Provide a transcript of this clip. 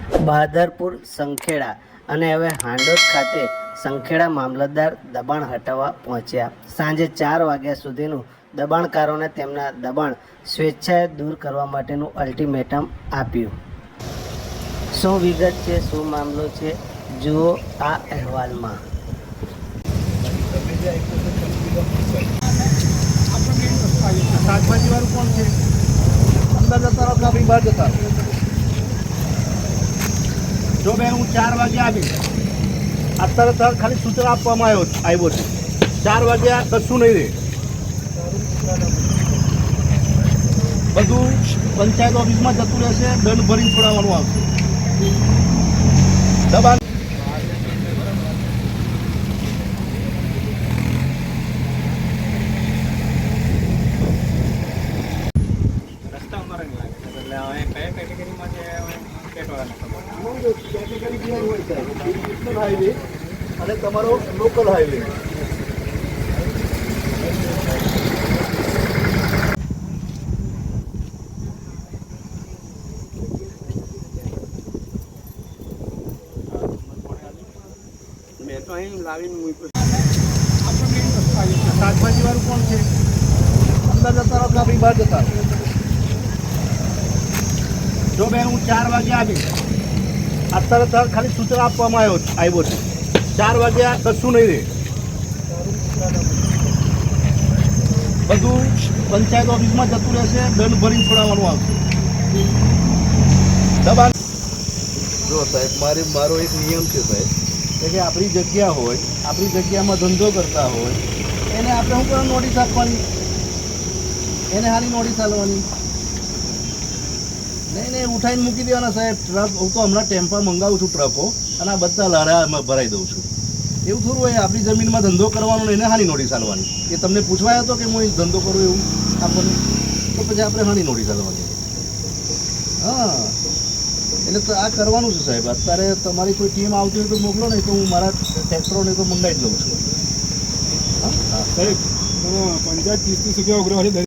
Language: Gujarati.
બહાદરપુર સંખેડા અને હવે હાંડોદ ખાતે સંખેડા મામલતદાર દબાણ હટાવવા પહોંચ્યા. સાંજે 4 વાગ્યા સુધીનું દબાણકારોને તેમના દબાણ સ્વેચ્છાએ દૂર કરવા માટેનું અલ્ટિમેટમ આપ્યું. શું વિગત છે, શું મામલો છે, જુઓ આ અહેવાલમાં. શાકભાજી વાળું કોણ છે? અંદર જતા રહો કે આપણી બહાર જતા રહો? જો બેન હું 4 વાગે આવીશ, અત્યારે ખાલી સૂચના આપવામાં આવ્યો છે. 4 વાગ્યા કશું નહીં રહે. બધું પંચાયત ઓફિસમાં જતું રહેશે, દંડ ભરીને છોડાવવાનું આવશે. દબાણ નેશનલ હાઈવે અને તમારો લોકલ હાઈવે. મેં તો અહીં લાવીને શાકભાજી વાળું કોણ છે? અંદર જતા રહો કે આપણી બહાર જતા રહો? જો બેન હું 4 વાગે આવીશ, અત્યારે ખાલી સૂચના આપવામાં આવ્યો છે. 4 વાગ્યા કશું નહીં રહે. બધું પંચાયત ઓફિસમાં જતું રહેશે, દંડ ભરીને છોડાવવાનું આવશે. દબાણ જો સાહેબ, મારો એક નિયમ છે સાહેબ, કે આપણી જગ્યા હોય, આપણી જગ્યામાં ધંધો કરતા હોય એને આપણે શું કરવાનું? નોટિસ આપવાની. એને હાલી નોટિસ આપવાની. નહીં ઉઠાઈને મૂકી દેવાના સાહેબ. ટ્રક હું તો હમણાં ટેમ્પા મંગાવું છું, ટ્રકો, અને આ બધા લારા ભરાઈ દઉં છું. એવું થોડું હોય? આપણી જમીનમાં ધંધો કરવાનો ને એને હાની નોટિસ આપવાની? એ તમને પૂછવાયો હતો કે હું ધંધો કરું એવું આપણને? તો પછી આપણે હાની નોટિસ આપવાની? હા, એટલે તો આ કરવાનું છે સાહેબ. અત્યારે તમારી કોઈ ટીમ આવતી હોય તો મોકલો, નહીં તો હું મારા ટ્રેક્ટરોને તો મંગાવી જ લઉં છું. હા સાહેબ, પંચાયત 30 રૂપિયા ઉઘરાવે છે.